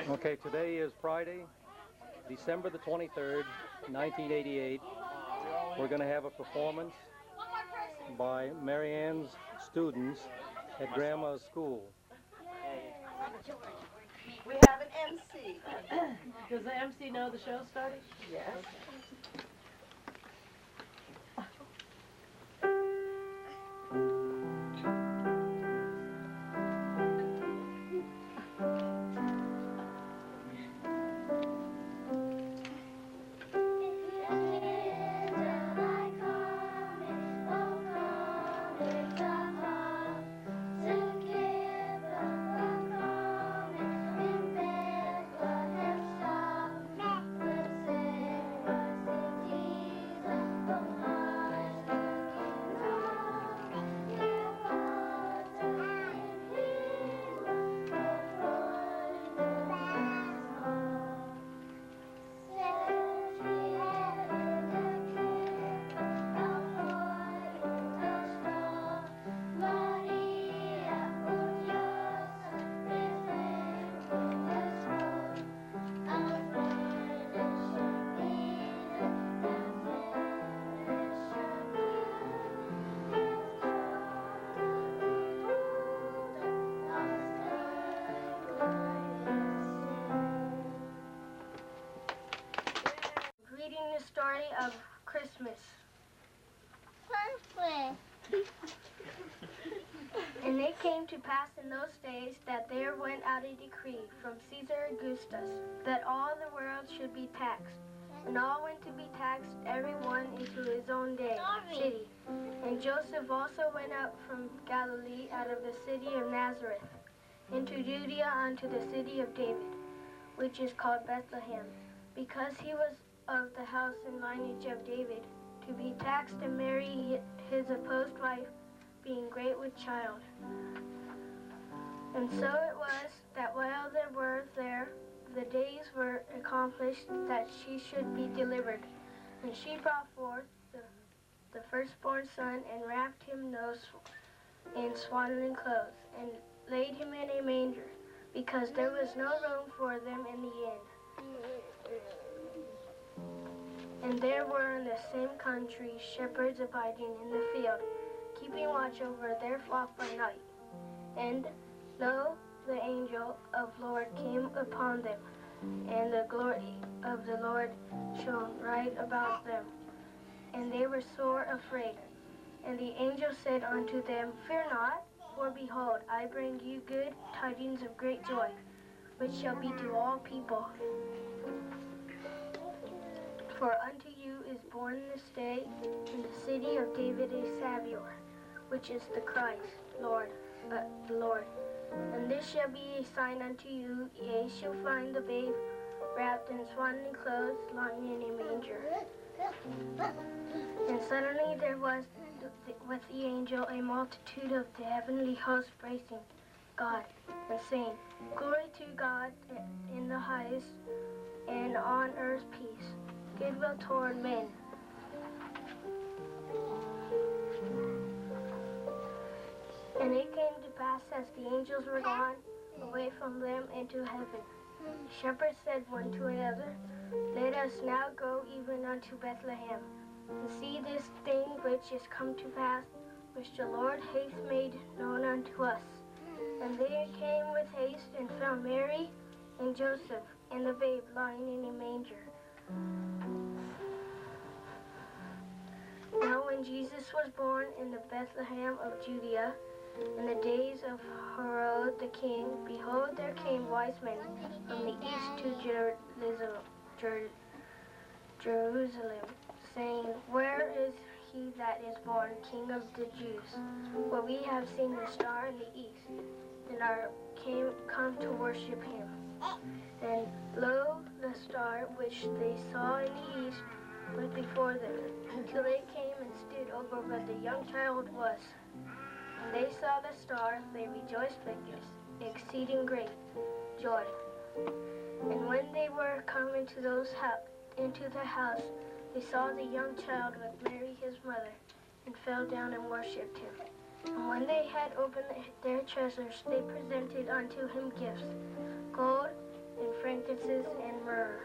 Okay, today is Friday, December the 23rd, 1988. We're going to have a performance by Marianne's students at Gramma School. We have an MC. Does the MC know the show started? Yes. Story of Christmas. And it came to pass in those days that there went out a decree from Caesar Augustus that all the world should be taxed. And all went to be taxed, every one into his own city. And Joseph also went up from Galilee out of the city of Nazareth into Judea unto the city of David, which is called Bethlehem, because he was of the house and lineage of David, to be taxed and marry his opposed wife, being great with child. And so it was that while they were there, the days were accomplished that she should be delivered. And she brought forth the firstborn son, and wrapped him in swaddling clothes, and laid him in a manger, because there was no room for them in the inn. And there were in the same country shepherds abiding in the field, keeping watch over their flock by night. And lo, the angel of Lord came upon them, and the glory of the Lord shone right about them, and they were sore afraid. And the angel said unto them, Fear not, for behold, I bring you good tidings of great joy, which shall be to all people. For unto you is born this day in the city of David a Savior, which is the Christ, the Lord. And this shall be a sign unto you, ye shall find the babe wrapped in swaddling clothes, lying in a manger. And suddenly there was with the angel a multitude of the heavenly host praising God, and saying, Glory to God in the highest, and on earth peace, goodwill toward men. And it came to pass, as the angels were gone away from them into heaven, the shepherds said one to another, Let us now go even unto Bethlehem, and see this thing which is come to pass, which the Lord hath made known unto us. And they came with haste, and found Mary and Joseph, and the babe lying in a manger. Now when Jesus was born in the Bethlehem of Judea, in the days of Herod the king, behold, there came wise men from the east to Jerusalem, saying, Where is he that is born King of the Jews? For we have seen the star in the east, and are come to worship him. And lo, the star which they saw in the east went before them, till they came and stood over where the young child was. When they saw the star, they rejoiced with exceeding great joy. And when they were come into the house, they saw the young child with Mary his mother, and fell down and worshipped him. And when they had opened their treasures, they presented unto him gifts, gold and frankincense and myrrh.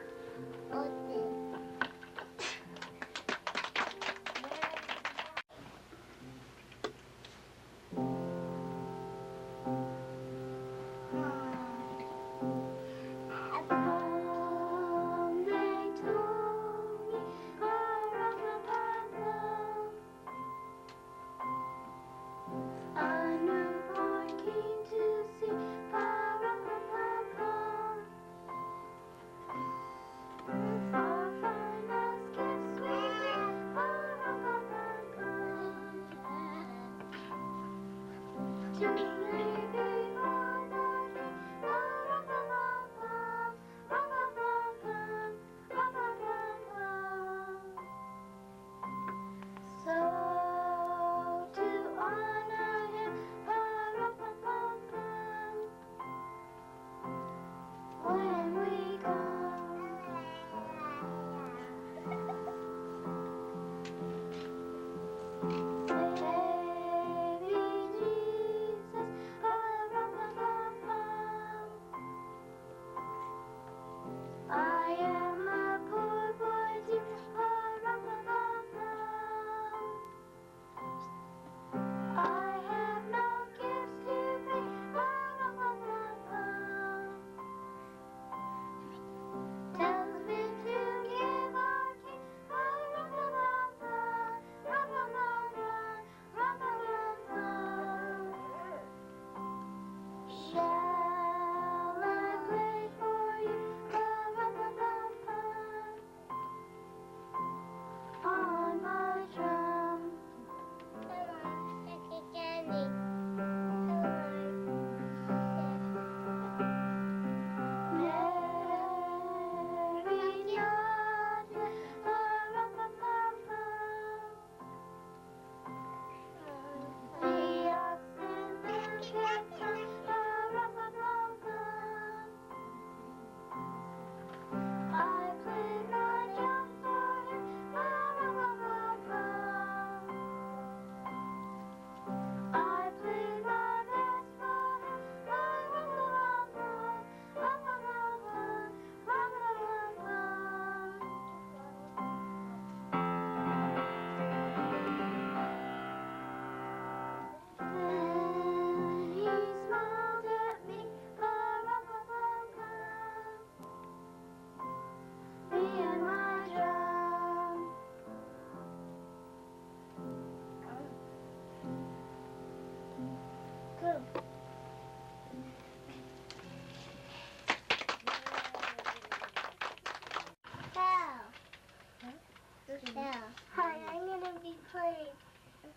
Hi, I'm gonna be playing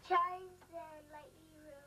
Chimes and Light Hero.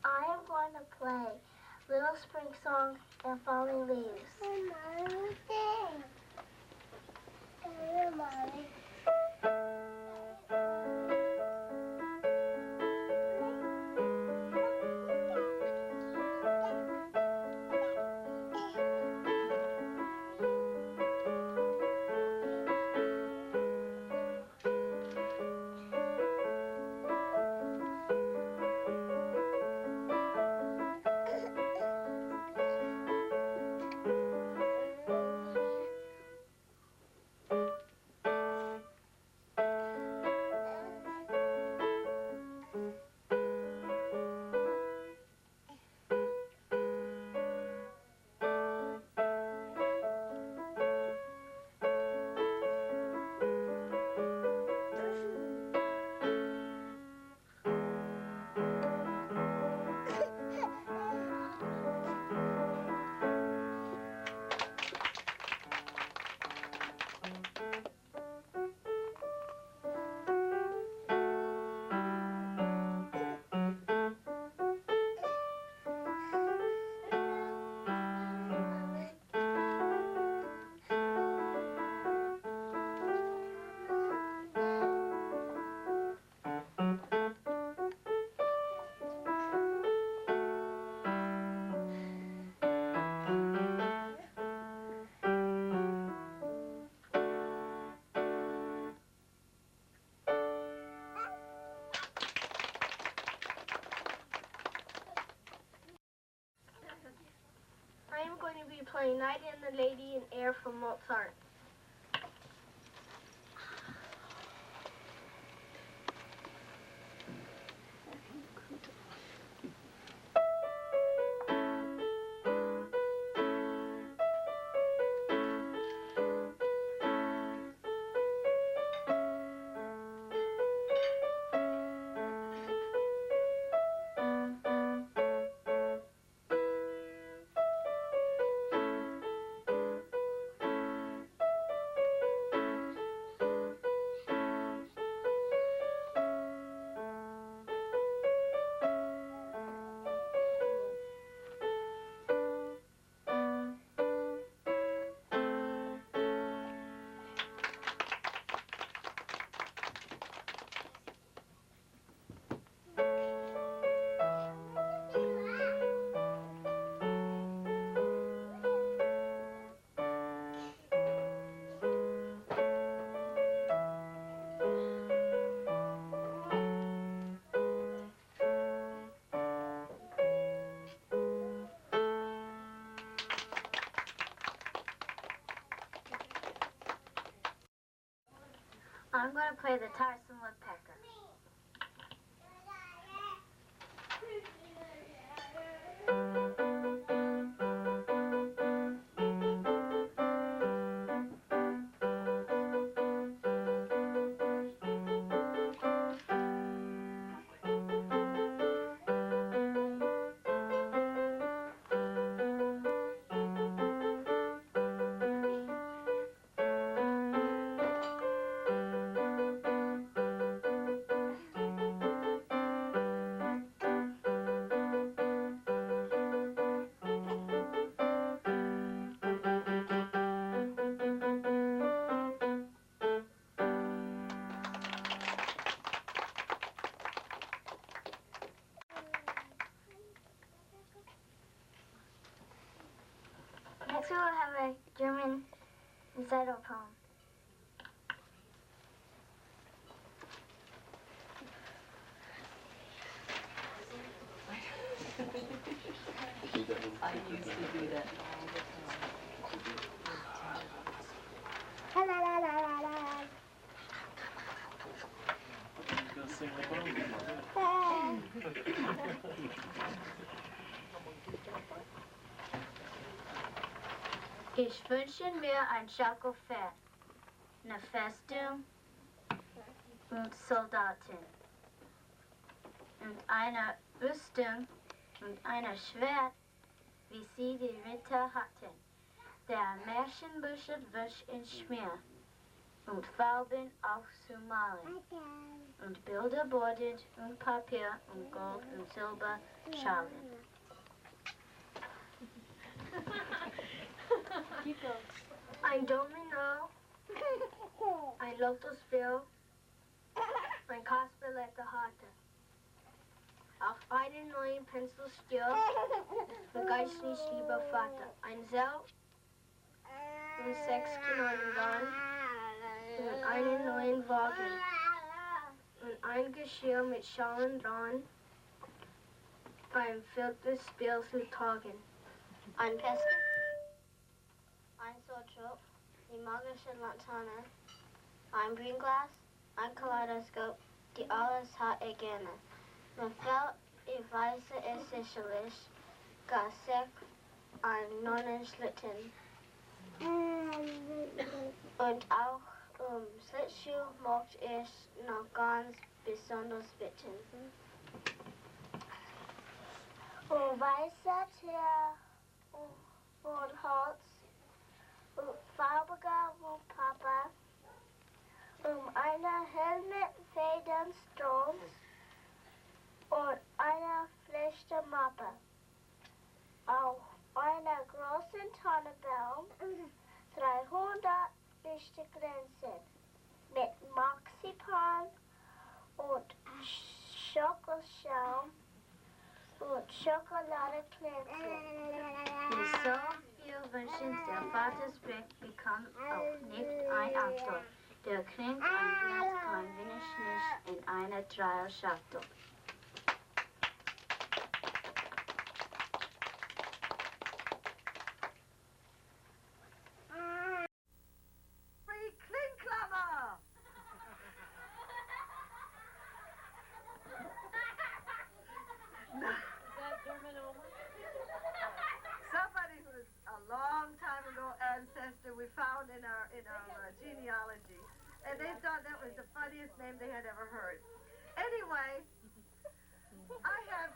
I am going to play Little Spring Song and Falling Leaves. be playing Night and the Lady in Air from Mozart. I'm going to play the Tiresome Woodpecker. Next we will have a German recital poem. I used to do that all the Ich wünsche mir ein Schaukelpferd, eine Festung und Soldaten und eine Rüstung und ein Schwert, wie sie die Ritter hatten, der Märchenbücher wusch in Schmier und Farben aufzumalen und Bilder bordet und Papier und Gold und Silber schalen. Ein Domino, ein Lottospiel, ein Kasperlette-Harte. Auf einen neuen Pinselstil begeistert mich lieber Vater. Ein Seil und 6 Kanonenbahn und einen neuen Wagen und ein Geschirr mit Schalen dran beim Filterspiel zu tagen. Ein Pestel, ein Sawtrupp, die magische Laterne, ein Bringlas, ein Kaleidoskop, die alles hat er gerne. Mir fällt, ich weiß es sicherlich, gar sehr ein Nonnenschlitten. Und auch Schlittschuh mochte ich noch ganz besonders bitten. Weißer Tier und Holz und farbiger und Papa einer Helm mit Federn Stroms und einer Flechte Mappe. Auf einer großen Tannenbaum 300 dichte Grenzen mit Marzipan und Schokoschaum und Schokoladeklänze. Mit so viel Wünschen der Vater spricht, bekommt auch nicht ein Antwort. Der klingt ein ganz klein wenig nicht in einer Dreierschachtel. in our genealogy, and they thought that was the funniest name they had ever heard. Anyway, I have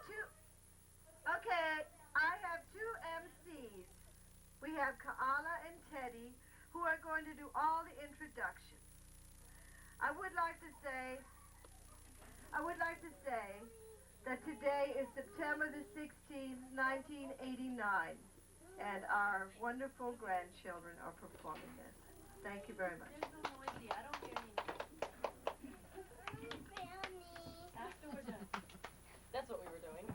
two MCs. We have Kaala and Teddy, who are going to do all the introductions. I would like to say that today is September the 16th, 1989, and our wonderful grandchildren are performing this. Thank you very much. There's no noisy. I don't hear any. After we're done. That's what we were doing.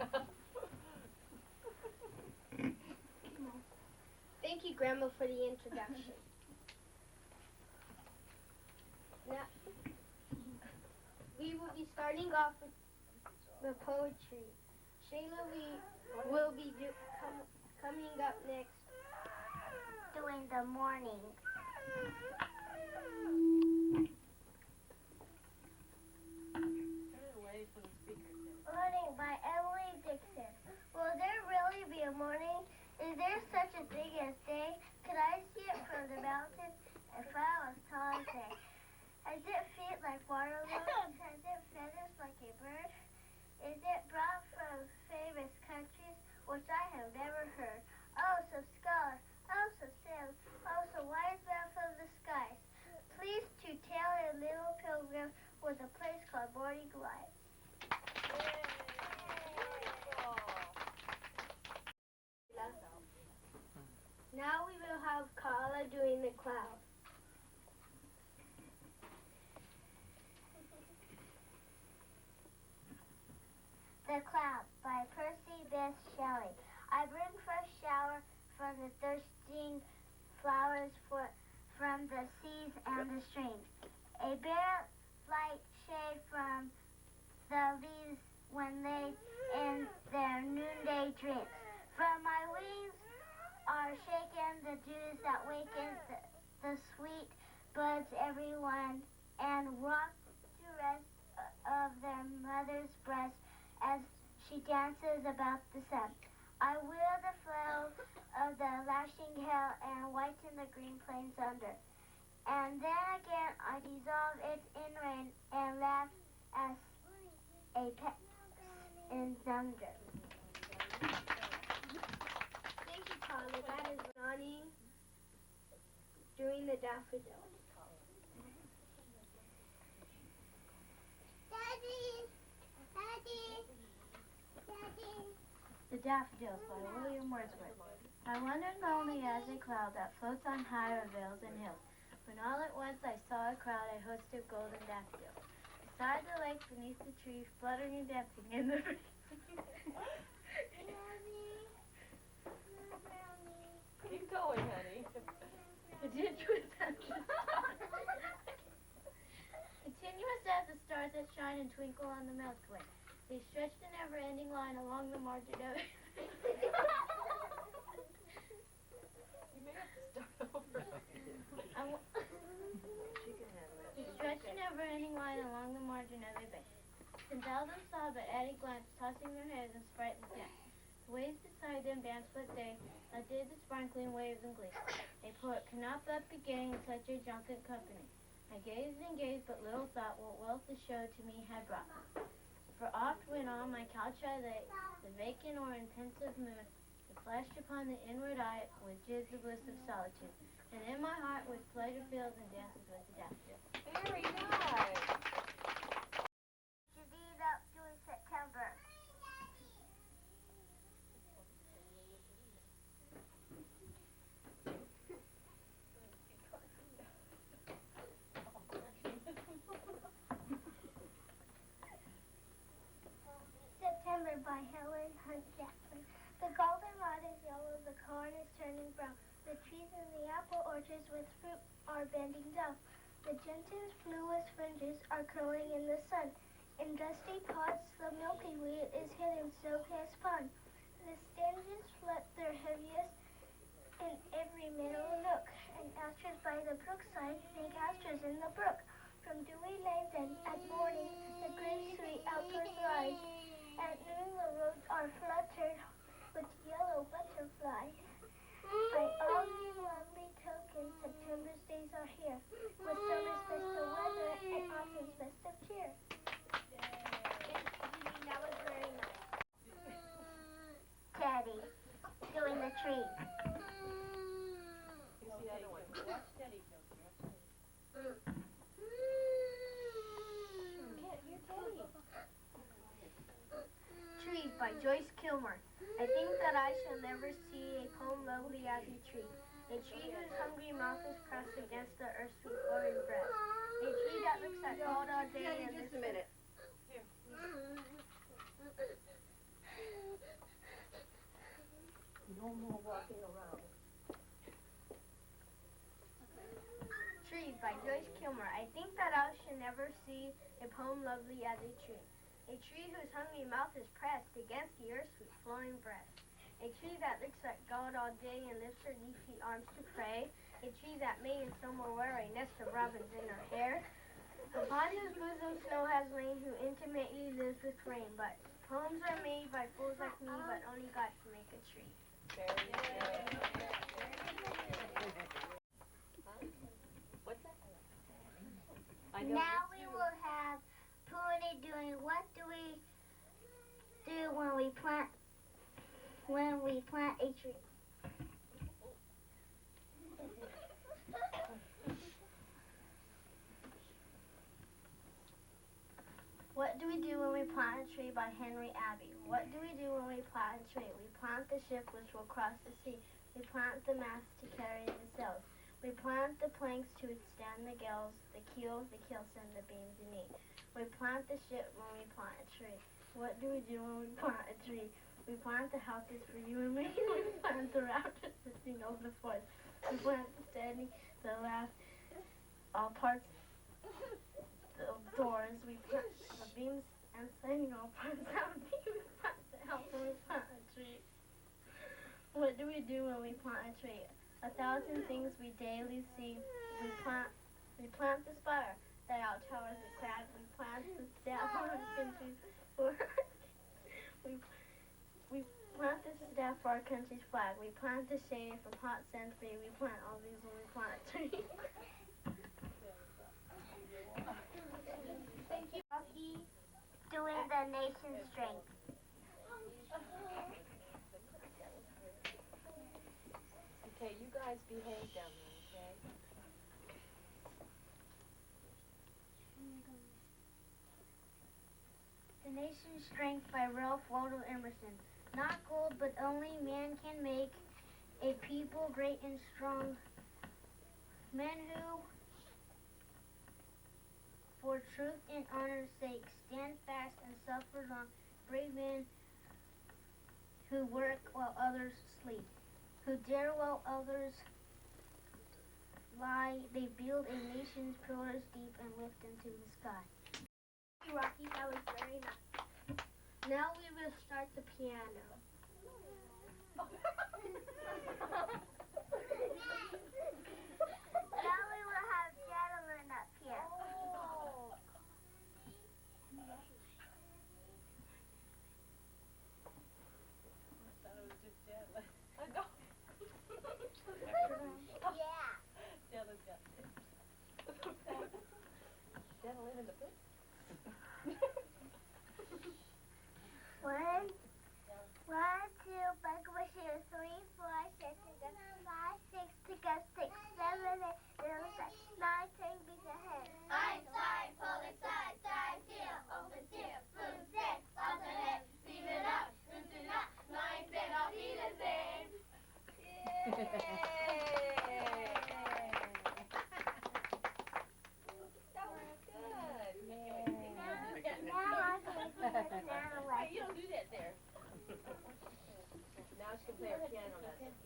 Thank you, Gramma, for the introduction. Now, we will be starting off with the poetry. Shayla will be coming up next, doing the morning. Turn it away from the speaker. Morning by Emily Dixon. Will there really be a morning? Is there such a thing as day? Could I see it from the mountain if I was tall as day? Has it feet like water lilies? Has it feathers like a bird? Is it brought from famous countries which I have never heard? Oh, so scholar, oh, so sailor, oh, so wise man from the skies. Please to tell a little pilgrim with a place called Morning Light. Now we will have Kaala doing the cloud. The Cloud by Percy Bysshe Shelley. I bring fresh shower from the thirsting flowers from the seas and the streams. A bare light shade from the leaves when they in their noonday drinks. From my wings are shaken the dews that waken the sweet buds everyone, and rock to rest of their mother's breast as she dances about the sun. I wheel the flail of the lashing hail and whiten the green plains under. And then again I dissolve it in rain and laugh as a pet in thunder. Thank you, Carla. That is Ronnie doing the daffodil. The Daffodils by William Wordsworth. I wandered lonely as a cloud that floats on high o'er vales and hills, when all at once I saw a crowd, a host of golden daffodils. Beside the lake, beneath the tree, fluttering and dancing in the breeze. Keep going, honey. Continuous as the stars that shine and twinkle on the Milky Way. They stretched a never-ending line along the margin of it. You may have to start over. They stretched a never-ending line along the margin of a bay. 10,000 saw but at a glance, tossing their heads in sprightly dance. The waves beside them danced what they did the sparkling waves in glee. A poet could not but begin in such a drunken company. I gazed and gazed, but little thought what wealth the show to me had brought. For oft when on my couch I lay, the vacant or in pensive mood, it flashed upon the inward eye, which is the bliss of solitude. And in my heart with pleasure fills and dances with the daffodil. Very nice. Should be up to September. September by Helen Hunt Jackson. The goldenrod is yellow, the corn is turning brown. The trees in the apple orchards with fruit are bending down. The gentian's bluest fringes are curling in the sun. In dusty pots the milkweed is hidden so has fun. The stanges flutter their heaviest in every meadow nook, and asters by the brookside make asters in the brook. From dewy lanes and at morning the green sweet outdoors rise. At noon the roads are fluttered with yellow butterflies. By all these lovely tokens, September's days by Joyce Kilmer. I think that I shall never see a poem lovely as a tree whose hungry mouth is pressed against the earth's sweet flowing breast. A tree that looks at God all day and Just a minute. No more walking around. Tree by Joyce Kilmer. I think that I shall never see a poem lovely as a tree whose hungry mouth is pressed against the earth's sweet flowing breast. A tree that looks at God all day and lifts her leafy arms to pray. A tree that may in summer wear a nest of robins in her hair. Upon whose bosom snow has lain, who intimately lives with rain. But poems are made by fools like me, but only God can make a tree. Very good. What's that? Now we will have Poonie doing what do we do when we plant a tree. What do we do when we plant a tree by Henry Abbey? What do we do when we plant a tree? We plant the ship which will cross the sea. We plant the mast to carry the sails. We plant the planks to withstand the gales, the keels and the beams beneath. We plant the ship when we plant a tree. What do we do when we plant a tree? We plant the houses for you and me. We plant the rafters to sing over the forest. We plant the standing, the last, all parts of doors. We plant the beams and setting all parts out. We plant the house when we plant a tree. What do we do when we plant a tree? 1,000 things we daily see. We plant the spire that outtowers the crag. We plant the staff on our country's we plant the staff for our country's flag. We plant the shade from hot sun free. We plant all these when we plant a tree. Thank you, Rocky, doing the nation's strength. Okay, you guys behave down there, okay? The nation's strength by Ralph Waldo Emerson. Not gold, but only man can make a people great and strong. Men who, for truth and honor's sake, stand fast and suffer long. Brave men who work while others sleep, who dare while others lie. They build a nation's pillars deep and lift them to the sky. Rocky, that was very nice. Now we will start the piano. Now we will have gentlemen up here. Yeah. Gentlemen in the pit. One, two, buckle shoes, 3, 4, 6, 5, 6, to go 6, 7, 8, 9, 10, beat the head. Einstein, pull it side, heel, open seal, boom, set, alternate, beam it up, loosen up, 9, 10, auf Wiedersehen. That was good. Now I can do the piano Hey, you don't do that there. Now she can play her piano lesson.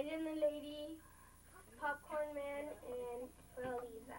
Kid and the Lady, Popcorn Man, and Lisa.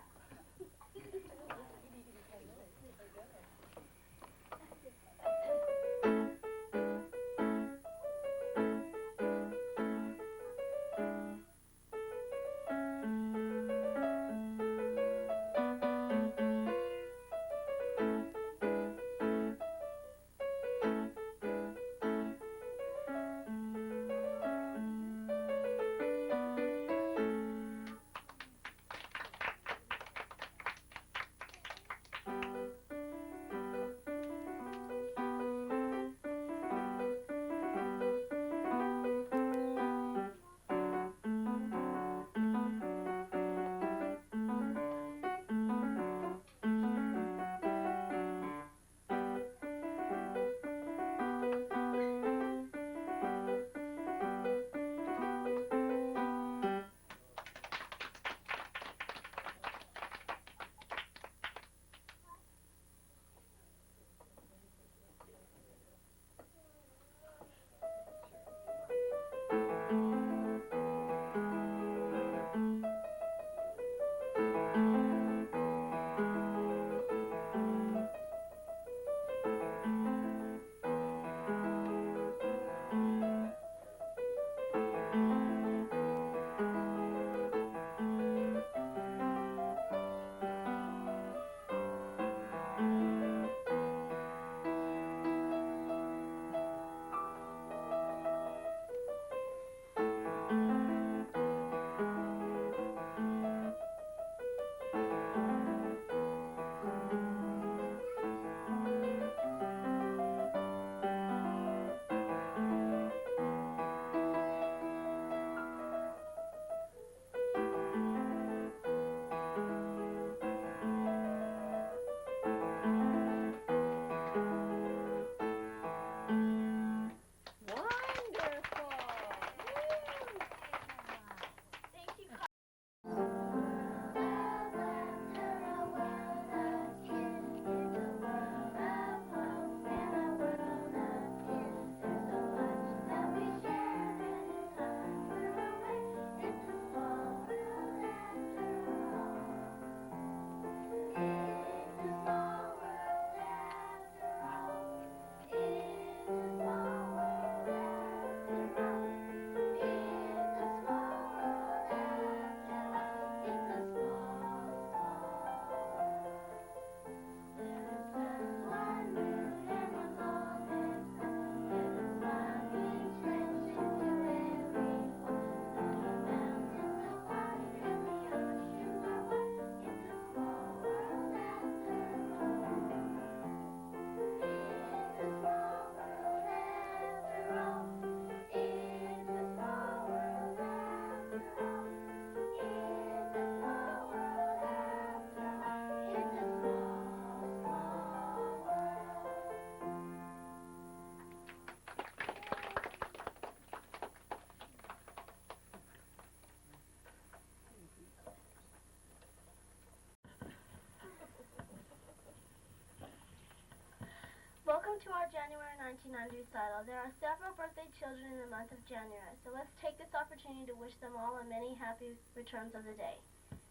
Welcome to our January 1990 recital. There are several birthday children in the month of January, so let's take this opportunity to wish them all a many happy returns of the day.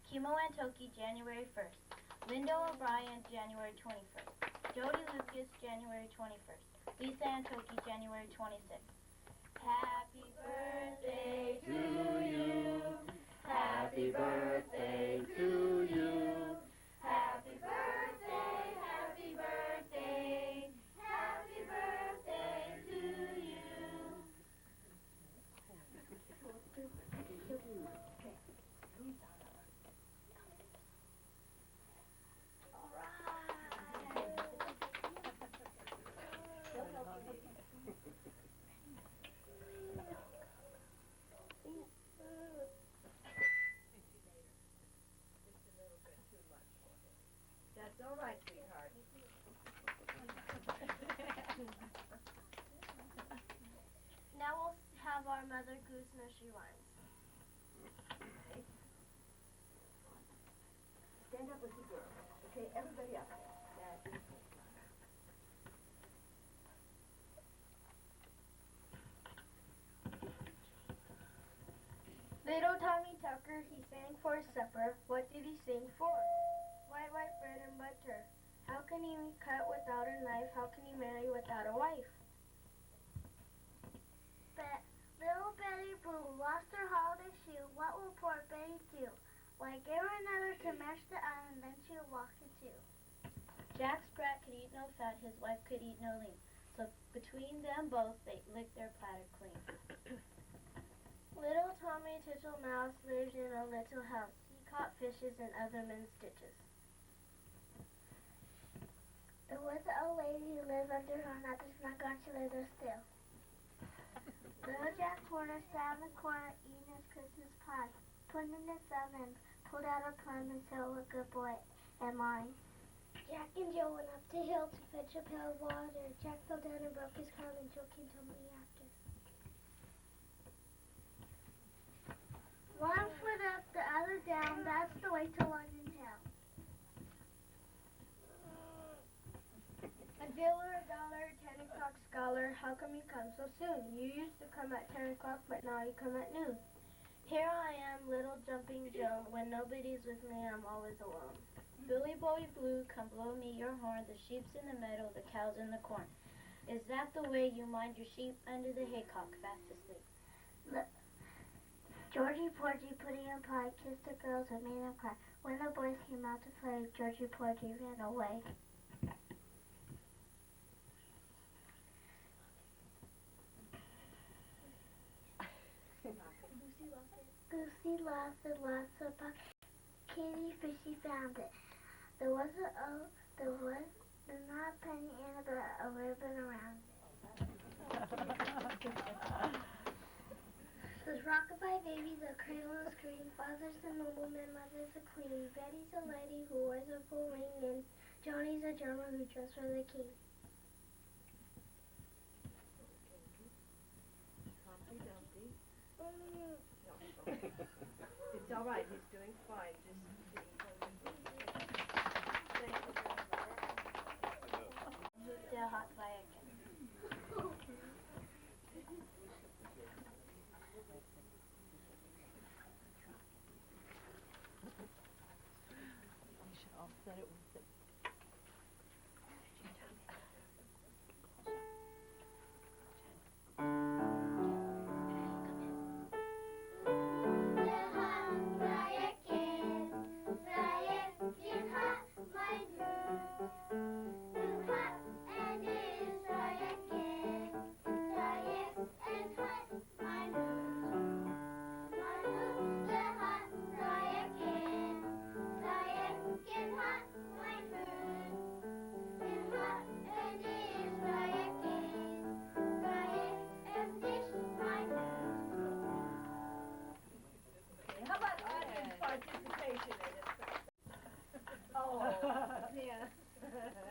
Kimo Antoki, January 1st. Lindo O'Brien, January 21st. Jody Lucas, January 21st. Lisa Antoki, January 26th. Happy birthday to you. Happy birthday to you. Happy birthday, happy birthday. Happy birthday to you. All right. That's all right, sweetheart. Now we'll have our Mother Goose nursery rhymes. Stand up with the girl. Okay, everybody up. That's it. After he sang for his supper, what did he sing for? White bread and butter. How can he cut without a knife? How can he marry without a wife? But little Betty Boo lost her holiday shoe. What will poor Betty do? Why, give her another to match the island, then she'll walk in two. Jack Sprat could eat no fat, his wife could eat no lean. So between them both, they licked their platter clean. Little Tommy Tittle Mouse lived in a little house. He caught fishes and other men's stitches. There was an old lady who lived under her mother's not going to live there still. Little Jack Horner sat in the corner eating his Christmas pie, put in his oven, pulled out a plum and said, "Oh, good boy, am I?" Jack and Jill went up the hill to fetch a pail of water. Jack fell down and broke his arm, and Jill came tumbling after. One foot up, the other down, that's the way to London town. A dealer, a dollar, 10 o'clock scholar, how come you come so soon? You used to come at 10 o'clock, but now you come at noon. Here I am, little jumping Joan. When nobody's with me, I'm always alone. Billy Boy Blue, come blow me your horn. The sheep's in the meadow, the cow's in the corn. Is that the way you mind your sheep? Under the haycock, fast asleep. Look. Georgie Porgy, putting a pie, kissed the girls and made them cry. When the boys came out to play, Georgie Porgy ran away. Lucy lost and lost a buck. Kitty Fishy found it. There was not a penny in it, but a ribbon around it. There's rockabye babies, a cradle and a screen. Father's a nobleman, mother's a queen. Betty's a lady who wears a full ring, and Johnny's a drummer who dressed for the king. Humpty Dumpty. It's all right. He's doing fine. Just The hot fire again. we should offset it with the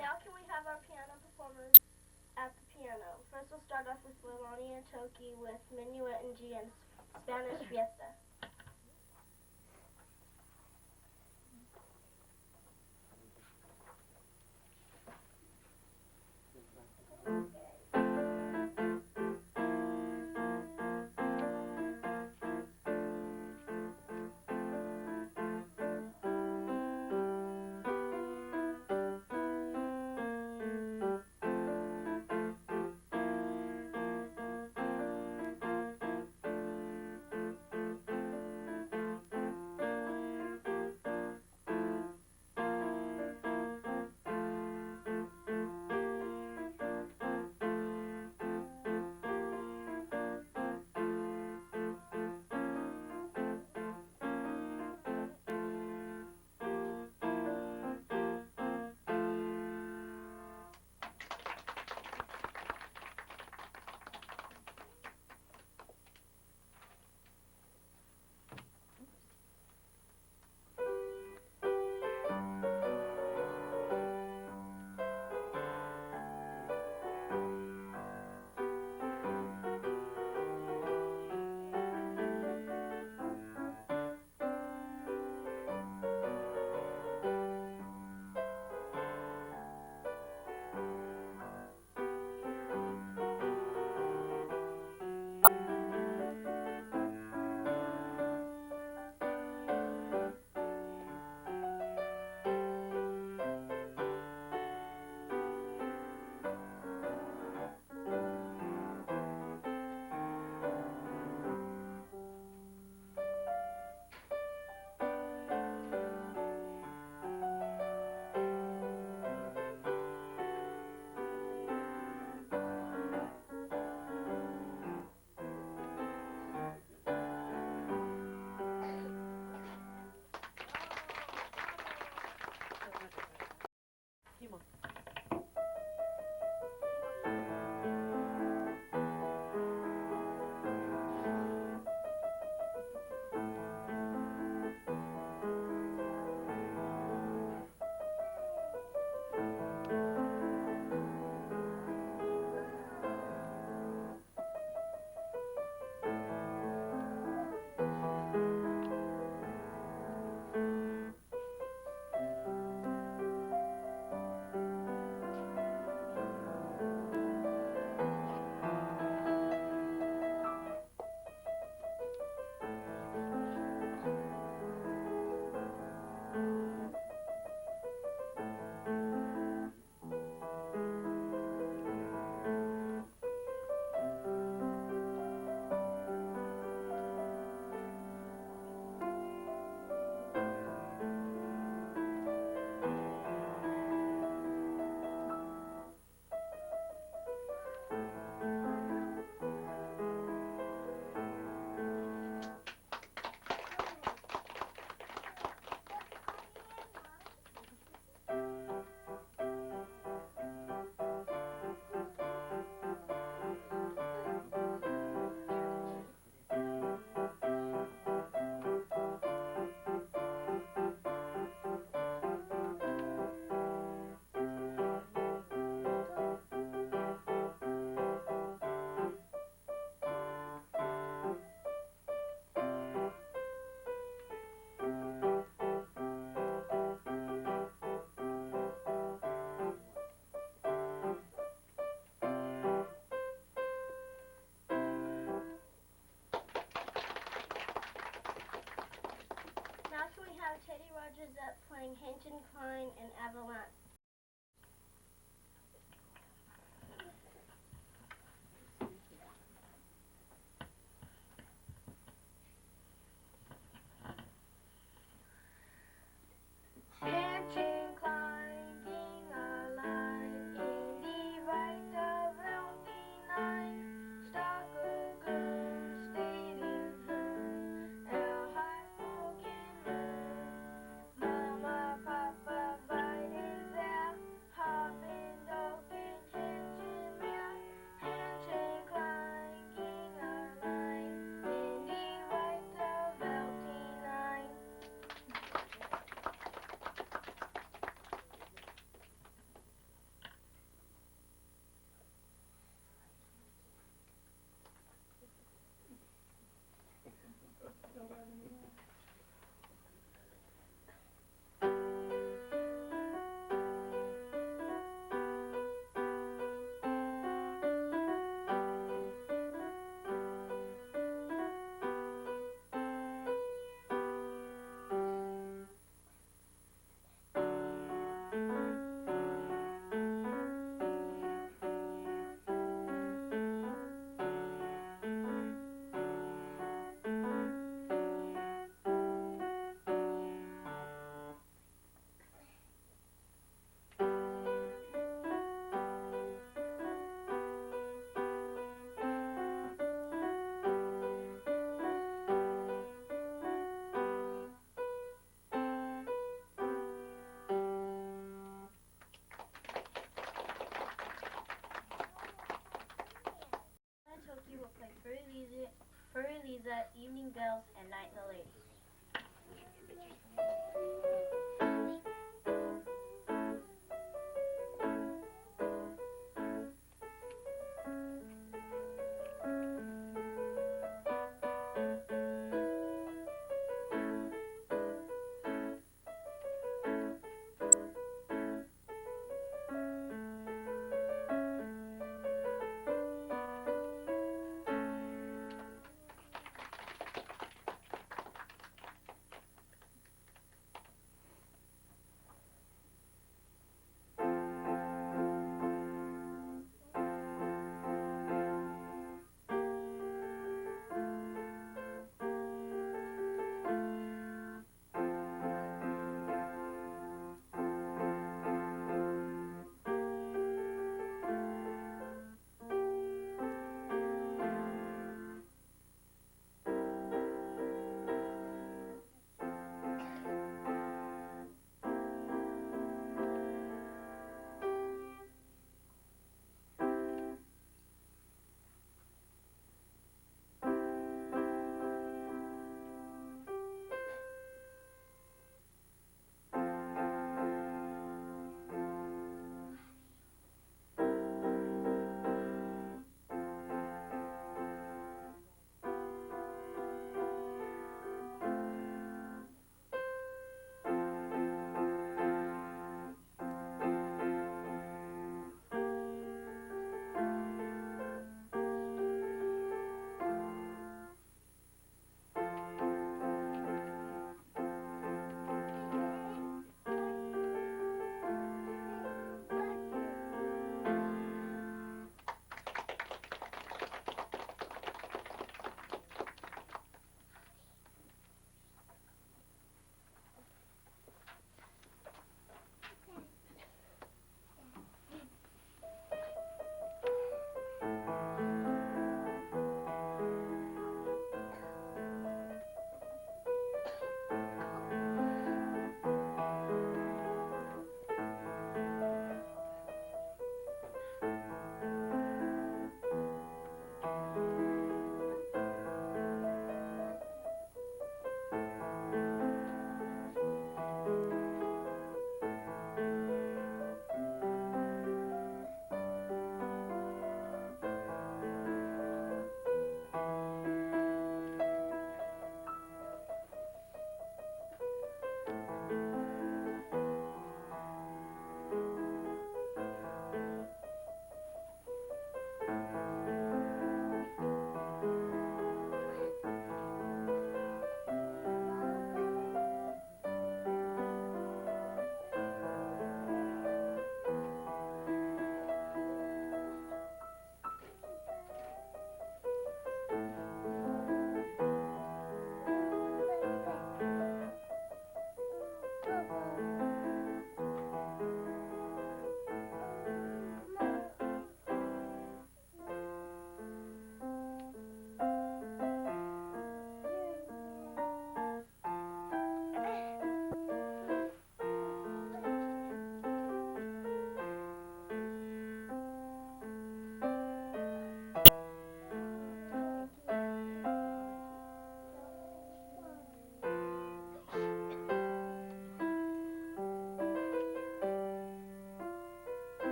Now can we have our piano performers at the piano? First we'll start off with Leilani and Toki with Minuet in G and Spanish Fiesta. Teddy Rogers up playing Hinton Klein and Avalanche. Hinton Klein being alive in the right of '99. Stalker girl stayed in her high spoken mood. Mama, Papa, bite his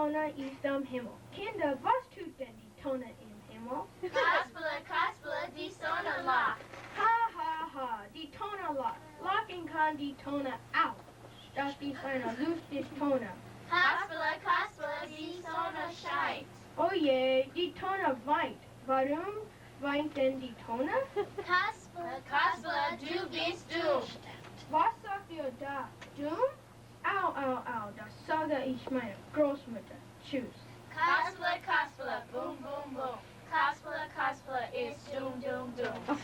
Toner ist am Himmel. Kinder, was tut denn die Toner im Himmel? Kasperle, die Sonne lacht. Ha, ha, ha, die Toner lacht. Lachen kann die Toner auch. Das ist eine lustige Toner. Kasperle, die Sonne scheint. Oh je, die Toner weint. Warum weint denn die Toner? Kasperle, du bist dumm. Was sagt ihr da? Dumm? Au, au, au, das sage ich meiner Großmutter. Tschüss. Kasperle, boom, boom, boom. Kasperle ist dumm, dumm, dumm.